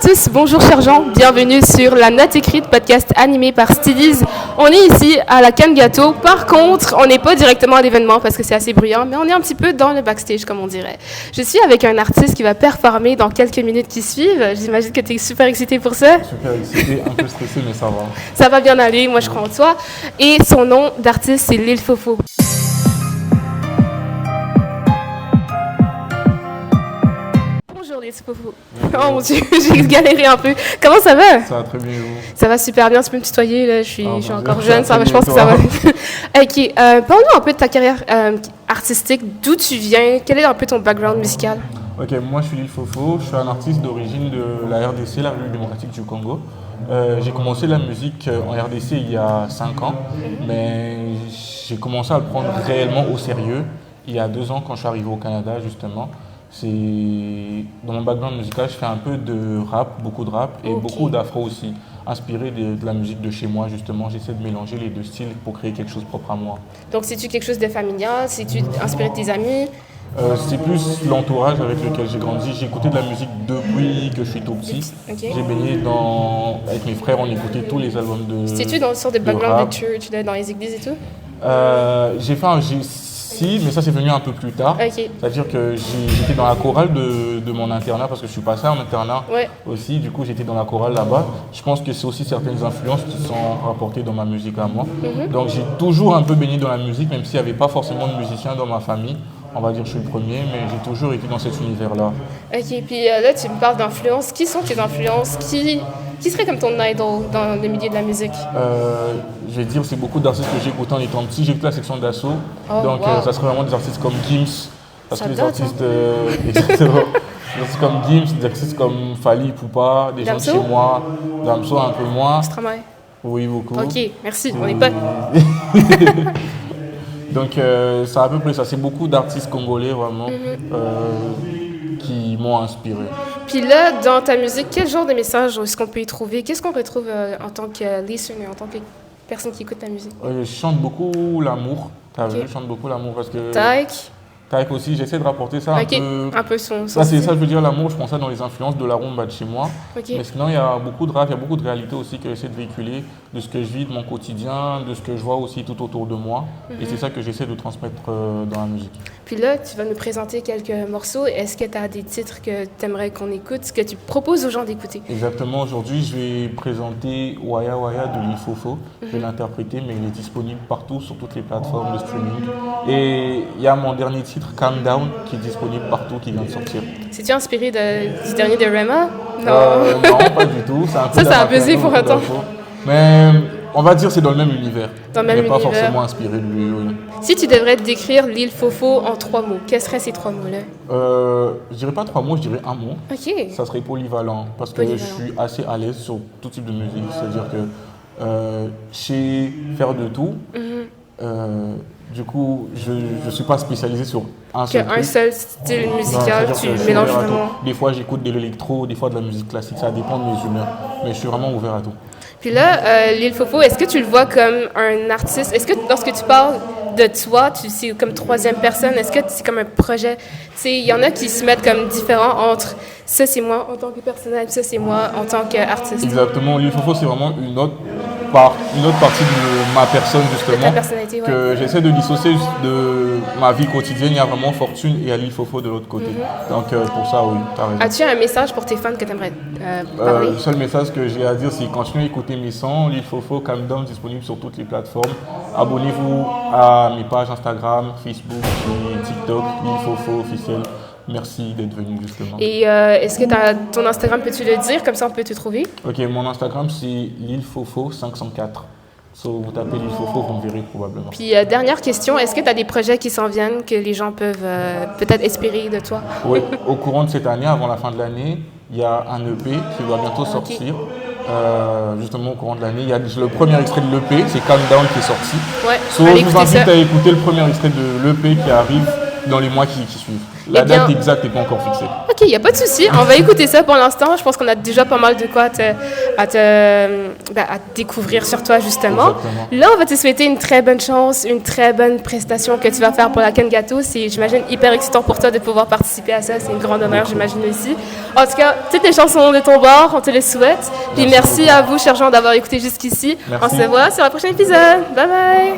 tous, bonjour chers gens, bienvenue sur La Note Écrite, podcast animé par Steedies. On est ici à la Canne Gâteau. Par contre, on n'est pas directement à l'événement parce que c'est assez bruyant, mais on est un petit peu dans le backstage, comme on dirait. Je suis avec un artiste qui va performer dans quelques minutes qui suivent. J'imagine que tu es super excité pour ça. Super excité, un peu stressé, mais ça va. Ça va bien aller, moi je crois en toi. Et son nom d'artiste, c'est Lil Fofo. Bonjour Lil Fofo. Oh mon Dieu, j'ai galéré un peu. Comment ça va? Ça va très bien, vous? Ça va super bien, tu peux me tutoyer, là. Je suis encore Dieu, jeune, ça va, je pense que ça va. Ok, parle-nous un peu de ta carrière artistique, d'où tu viens, quel est un peu ton background musical? Ok, moi je suis Lil Fofo, je suis un artiste d'origine de la RDC, la République démocratique du Congo. J'ai commencé la musique en RDC il y a 5 ans, mais j'ai commencé à le prendre réellement au sérieux il y a 2 ans quand je suis arrivé au Canada justement. Dans mon background musical, je fais un peu de rap, beaucoup de rap et beaucoup d'afro aussi, inspiré de la musique de chez moi justement. J'essaie de mélanger les deux styles pour créer quelque chose propre à moi. Donc c'est-tu quelque chose de familial, c'est-tu inspiré de tes amis? C'est plus l'entourage avec lequel j'ai grandi. J'ai écouté de la musique depuis que je suis tout petit. Okay. J'ai baigné avec mes frères, on écoutait tous les albums de C'est-tu dans une sorte de background de church, dans les églises et tout? J'ai fait un si, mais ça c'est venu un peu plus tard. Okay. C'est-à-dire que j'étais dans la chorale de mon internat parce que je suis passé en internat aussi. Du coup, j'étais dans la chorale là-bas. Je pense que c'est aussi certaines influences qui sont rapportées dans ma musique à moi. Donc j'ai toujours un peu baigné dans la musique, même s'il n'y avait pas forcément de musiciens dans ma famille. On va dire que je suis le premier, mais j'ai toujours été dans cet univers-là. Ok, puis là tu me parles d'influences. Qui sont tes influences? Qui serait comme ton idol dans le milieu de la musique? Je vais dire, c'est beaucoup d'artistes que j'écoutais en étant petit. J'écoute la section d'assaut, donc ça serait vraiment des artistes comme Gims. Parce ça que les artistes, exactement, des artistes comme Gims, des artistes comme Fally Ipupa, des gens de chez moi, Damso un peu moins. Stromae. Oui, beaucoup. Ok, merci, on est pas... Donc c'est à peu près ça, c'est beaucoup d'artistes congolais vraiment qui m'ont inspiré. Puis là, dans ta musique, quel genre de message est-ce qu'on peut y trouver? Qu'est-ce qu'on retrouve en tant que listener, en tant que personne qui écoute ta musique? Je chante beaucoup l'amour, je chante beaucoup l'amour parce que... Taïk aussi, j'essaie de rapporter ça un peu son ça, c'est ça, je veux dire, l'amour, je prends ça dans les influences de la rumba de chez moi. Mais sinon, il y a beaucoup de rap, il y a beaucoup de réalité aussi que j'essaie de véhiculer, de ce que je vis, de mon quotidien, de ce que je vois aussi tout autour de moi. Et c'est ça que j'essaie de transmettre dans la musique. Puis là, tu vas nous présenter quelques morceaux. Est-ce que tu as des titres que tu aimerais qu'on écoute, ce que tu proposes aux gens d'écouter? Exactement, aujourd'hui, je vais présenter Waya Waya de Lil Fofo. Je vais l'interpréter, mais il est disponible partout sur toutes les plateformes de streaming. Et il y a mon dernier titre, Calm Down, qui est disponible partout, qui vient de sortir. C'est-tu inspiré du dernier de Rema? Non, pas du tout. Ça a pesé pour un temps. Mais on va dire que c'est dans le même univers. Dans le même univers. Pas forcément inspiré de lui. Oui. Si tu devrais décrire Lil Fofo en 3 mots, quels seraient ces 3 mots-là? Je dirais pas 3 mots, je dirais un mot. Ok. Ça serait polyvalent, parce que je suis assez à l'aise sur tout type de musique. C'est-à-dire que je sais faire de tout. Du coup, je ne suis pas spécialisé sur un seul truc. Un seul style musical, tu mélanges vraiment. Des fois, j'écoute de l'électro, des fois de la musique classique. Ça dépend de mes humeurs. Mais je suis vraiment ouvert à tout. Puis là, Lil Fofo, est-ce que tu le vois comme un artiste? Est-ce que lorsque tu parles de toi, c'est comme troisième personne? Est-ce que c'est comme un projet? Il y en a qui se mettent comme différents entre ça, c'est moi en tant que personnage, ça, c'est moi en tant qu'artiste. Exactement. Lil Fofo, c'est vraiment une autre partie de ma personne justement, ta personnalité, que j'essaie de dissocier de ma vie quotidienne. Il y a vraiment Fortune et il y a Lil Fofo de l'autre côté. Donc pour ça, oui, tu as raison. As-tu un message pour tes fans que tu aimerais parler? Le seul message que j'ai à dire, c'est continuez à écouter mes sons. Lil Fofo, Calm Down, disponible sur toutes les plateformes. Abonnez-vous à mes pages Instagram, Facebook et TikTok, Lil Fofo officiel. Merci d'être venu justement. Et est-ce que ton Instagram, peux-tu le dire? Comme ça, on peut te trouver. Ok, mon Instagram, c'est Lil Fofo 504. Vous tapez Lil Fofo, vous me verrez probablement. Puis, dernière question, est-ce que tu as des projets qui s'en viennent que les gens peuvent peut-être espérer de toi? Oui, au courant de cette année, avant la fin de l'année, il y a un EP qui doit bientôt sortir. Justement, au courant de l'année, il y a le premier extrait de l'EP, c'est Calm Down qui est sorti. Ouais, je vous invite à écouter le premier extrait de l'EP qui arrive dans les mois qui suivent. La date exacte n'est pas encore fixée. Ok, il n'y a pas de souci. On va écouter ça pour l'instant. Je pense qu'on a déjà pas mal de quoi à découvrir sur toi, justement. Exactement. Là, on va te souhaiter une très bonne chance, une très bonne prestation que tu vas faire pour la Cannes Gâteau. C'est, j'imagine, hyper excitant pour toi de pouvoir participer à ça. C'est un grand honneur, j'imagine aussi. En tout cas, toutes les chansons de ton bord, on te les souhaite. Puis merci à vous, chers gens, d'avoir écouté jusqu'ici. Merci. On se voit sur le prochain épisode. Bye bye!